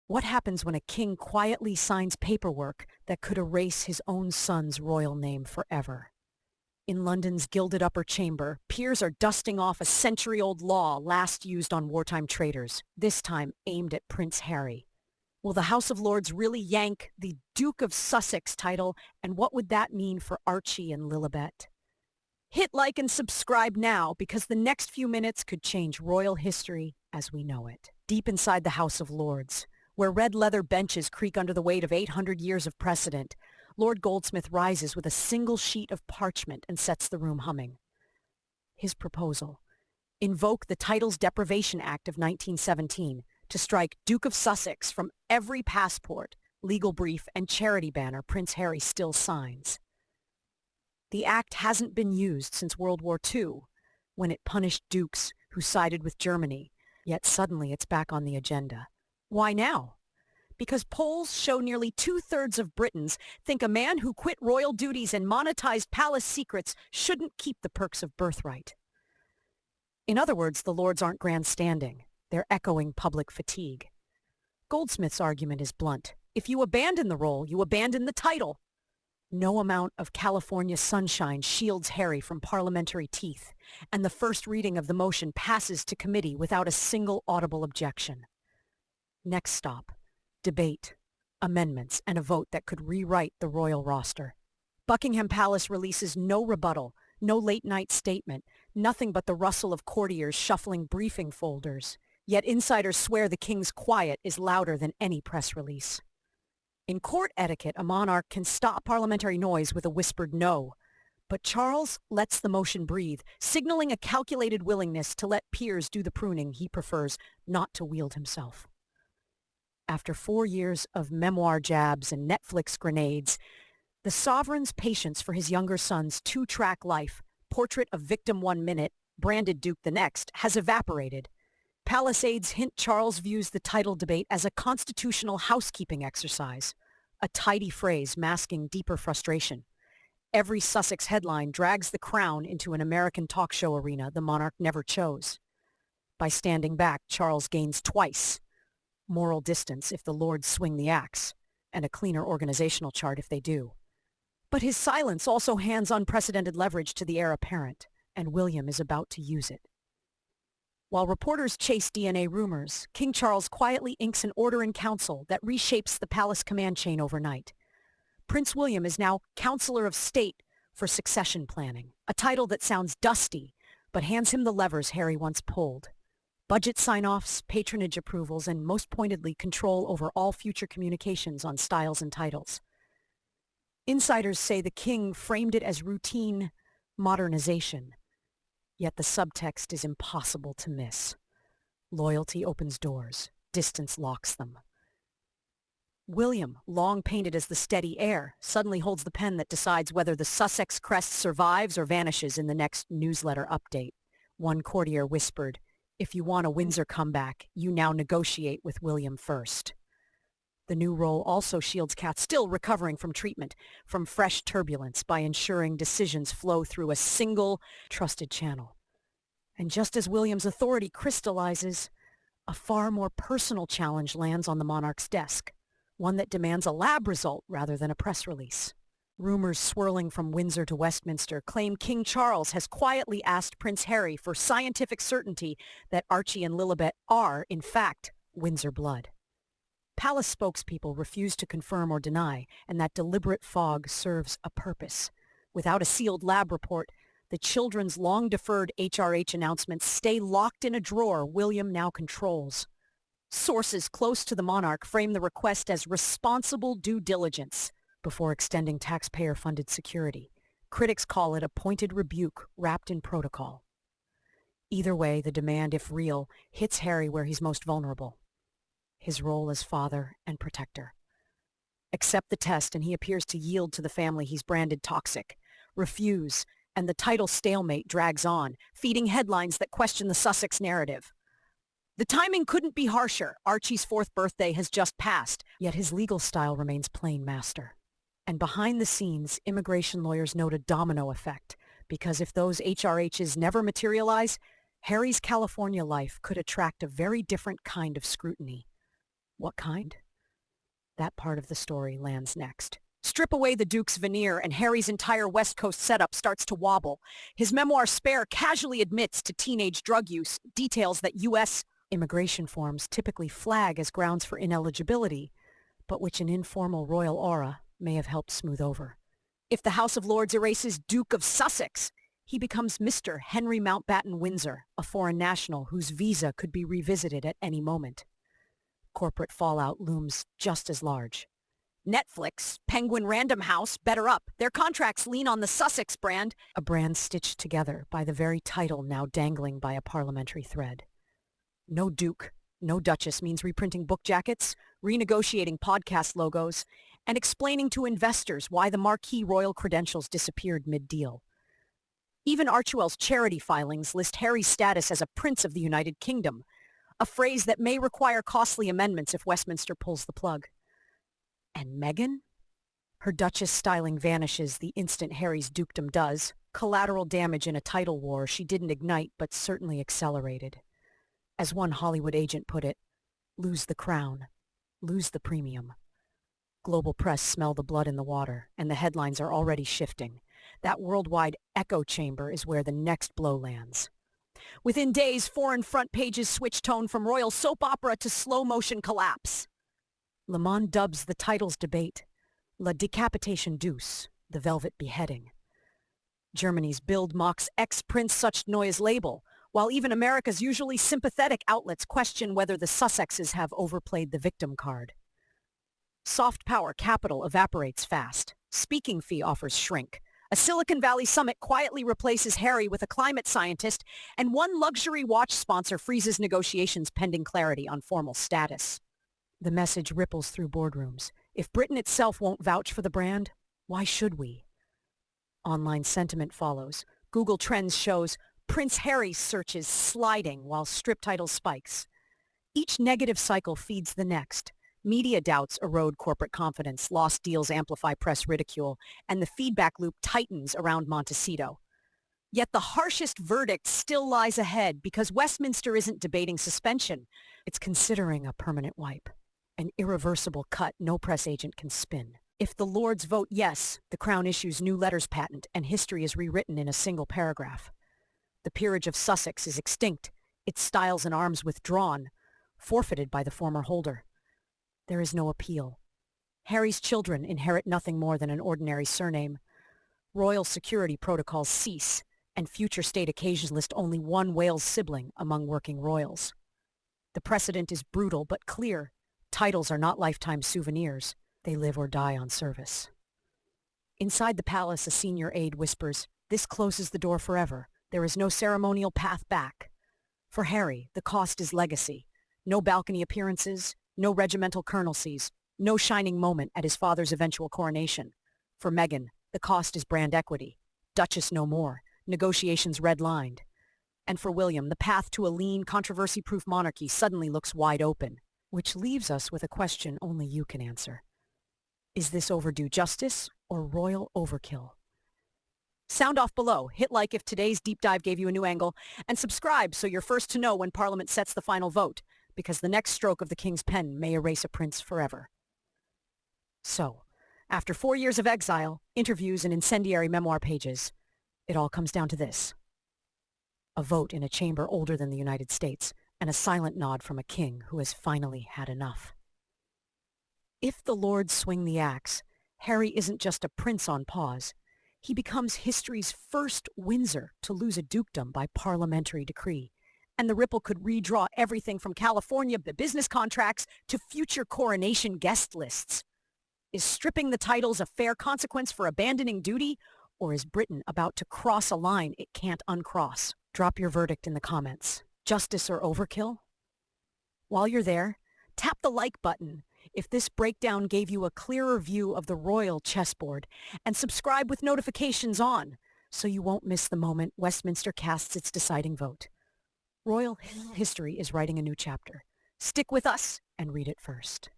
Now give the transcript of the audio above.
What happens when a king quietly signs paperwork that could erase his own son's royal name forever? In London's gilded upper chamber, peers are dusting off a century-old law last used on wartime traitors, this time aimed at Prince Harry. Will the House of Lords really yank the Duke of Sussex title, and what would that mean for Archie and Lilibet? Hit like and subscribe now, because the next few minutes could change royal history as we know it. Deep inside the House of Lords, where red leather benches creak under the weight of 800 years of precedent, Lord Goldsmith rises with a single sheet of parchment and sets the room humming. His proposal: invoke the Titles Deprivation Act of 1917 to strike Duke of Sussex from every passport, legal brief, and charity banner Prince Harry still signs. The act hasn't been used since World War II, when it punished dukes who sided with Germany, yet suddenly it's back on the agenda. Why now? Because polls show nearly 2/3 of Britons think a man who quit royal duties and monetized palace secrets shouldn't keep the perks of birthright. In other words, the Lords aren't grandstanding. They're echoing public fatigue. Goldsmith's argument is blunt. If you abandon the role, you abandon the title. No amount of California sunshine shields Harry from parliamentary teeth, and the first reading of the motion passes to committee without a single audible objection. Next stop: debate, amendments, and a vote that could rewrite the royal roster. Buckingham Palace releases no rebuttal, no late-night statement, nothing but the rustle of courtiers shuffling briefing folders. Yet insiders swear the king's quiet is louder than any press release. In court etiquette, a monarch can stop parliamentary noise with a whispered no. But Charles lets the motion breathe, signaling a calculated willingness to let peers do the pruning he prefers not to wield himself. After 4 years of memoir jabs and Netflix grenades, the sovereign's patience for his younger son's 2-track life, portrait of victim 1 minute, branded Duke the next, has evaporated. Palace aides hint Charles views the title debate as a constitutional housekeeping exercise, a tidy phrase masking deeper frustration. Every Sussex headline drags the crown into an American talk show arena the monarch never chose. By standing back, Charles gains twice: moral distance if the Lords swing the axe, and a cleaner organizational chart if they do. But his silence also hands unprecedented leverage to the heir apparent, and William is about to use it. While reporters chase DNA rumors, King Charles quietly inks an order in council that reshapes the palace command chain overnight. Prince William is now Counselor of State for Succession Planning, a title that sounds dusty, but hands him the levers Harry once pulled: budget sign-offs, patronage approvals, and most pointedly control over all future communications on styles and titles. Insiders say the king framed it as routine modernization, yet the subtext is impossible to miss. Loyalty opens doors, distance locks them. William, long painted as the steady heir, suddenly holds the pen that decides whether the Sussex crest survives or vanishes in the next newsletter update. One courtier whispered, "If you want a Windsor comeback, you now negotiate with William first." The new role also shields Kat, still recovering from treatment, from fresh turbulence by ensuring decisions flow through a single, trusted channel. And just as William's authority crystallizes, a far more personal challenge lands on the monarch's desk, one that demands a lab result rather than a press release. Rumors swirling from Windsor to Westminster claim King Charles has quietly asked Prince Harry for scientific certainty that Archie and Lilibet are, in fact, Windsor blood. Palace spokespeople refuse to confirm or deny, and that deliberate fog serves a purpose. Without a sealed lab report, the children's long-deferred HRH announcements stay locked in a drawer William now controls. Sources close to the monarch frame the request as responsible due diligence before extending taxpayer-funded security. Critics call it a pointed rebuke wrapped in protocol. Either way, the demand, if real, hits Harry where he's most vulnerable: his role as father and protector. Accept the test and he appears to yield to the family he's branded toxic. Refuse, and the title stalemate drags on, feeding headlines that question the Sussex narrative. The timing couldn't be harsher. Archie's 4th birthday has just passed, yet his legal style remains plain master. And behind the scenes, immigration lawyers note a domino effect, because if those HRHs never materialize, Harry's California life could attract a very different kind of scrutiny. What kind? That part of the story lands next. Strip away the Duke's veneer and Harry's entire West Coast setup starts to wobble. His memoir Spare casually admits to teenage drug use, details that U.S. immigration forms typically flag as grounds for ineligibility, but which an informal royal aura may have helped smooth over. If the House of Lords erases Duke of Sussex, he becomes Mr. Henry Mountbatten Windsor, a foreign national whose visa could be revisited at any moment. Corporate fallout looms just as large. Netflix, Penguin Random House, Better Up. Their contracts lean on the Sussex brand, a brand stitched together by the very title now dangling by a parliamentary thread. No Duke, no Duchess means reprinting book jackets, renegotiating podcast logos, and explaining to investors why the marquee royal credentials disappeared mid-deal. Even Archewell's charity filings list Harry's status as a Prince of the United Kingdom, a phrase that may require costly amendments if Westminster pulls the plug. And Meghan? Her Duchess styling vanishes the instant Harry's dukedom does, collateral damage in a title war she didn't ignite but certainly accelerated. As one Hollywood agent put it, lose the crown, lose the premium. Global press smell the blood in the water, and the headlines are already shifting. That worldwide echo chamber is where the next blow lands. Within days, foreign front pages switch tone from royal soap opera to slow-motion collapse. Le Monde dubs the titles debate La Decapitation Douce, the Velvet Beheading. Germany's Bild mocks ex-Prince such noise label, while even America's usually sympathetic outlets question whether the Sussexes have overplayed the victim card. Soft power capital evaporates fast. Speaking fee offers shrink. A Silicon Valley summit quietly replaces Harry with a climate scientist, and one luxury watch sponsor freezes negotiations pending clarity on formal status. The message ripples through boardrooms. If Britain itself won't vouch for the brand, why should we? Online sentiment follows. Google Trends shows Prince Harry searches sliding while strip title spikes. Each negative cycle feeds the next. Media doubts erode corporate confidence, lost deals amplify press ridicule, and the feedback loop tightens around Montecito. Yet the harshest verdict still lies ahead because Westminster isn't debating suspension. It's considering a permanent wipe, an irreversible cut no press agent can spin. If the Lords vote yes, the Crown issues new letters patent and history is rewritten in a single paragraph. The peerage of Sussex is extinct, its styles and arms withdrawn, forfeited by the former holder. There is no appeal. Harry's children inherit nothing more than an ordinary surname. Royal security protocols cease, and future state occasions list only one Wales sibling among working royals. The precedent is brutal but clear. Titles are not lifetime souvenirs. They live or die on service. Inside the palace, a senior aide whispers, "This closes the door forever. There is no ceremonial path back." For Harry, the cost is legacy. No balcony appearances, no regimental colonelcies, no shining moment at his father's eventual coronation. For Meghan, the cost is brand equity. Duchess no more, negotiations redlined. And for William, the path to a lean, controversy-proof monarchy suddenly looks wide open, which leaves us with a question only you can answer. Is this overdue justice or royal overkill? Sound off below, hit like if today's deep dive gave you a new angle, and subscribe so you're first to know when Parliament sets the final vote, because the next stroke of the King's pen may erase a prince forever. So, after 4 years of exile, interviews, and incendiary memoir pages, it all comes down to this. A vote in a chamber older than the United States, and a silent nod from a king who has finally had enough. If the Lords swing the axe, Harry isn't just a prince on pause. He becomes history's first Windsor to lose a dukedom by parliamentary decree. And the ripple could redraw everything from California business contracts to future coronation guest lists. Is stripping the titles a fair consequence for abandoning duty, or is Britain about to cross a line it can't uncross? Drop your verdict in the comments. Justice or overkill? While you're there, tap the like button if this breakdown gave you a clearer view of the royal chessboard, and subscribe with notifications on so you won't miss the moment Westminster casts its deciding vote. Royal history is writing a new chapter. Stick with us and read it first.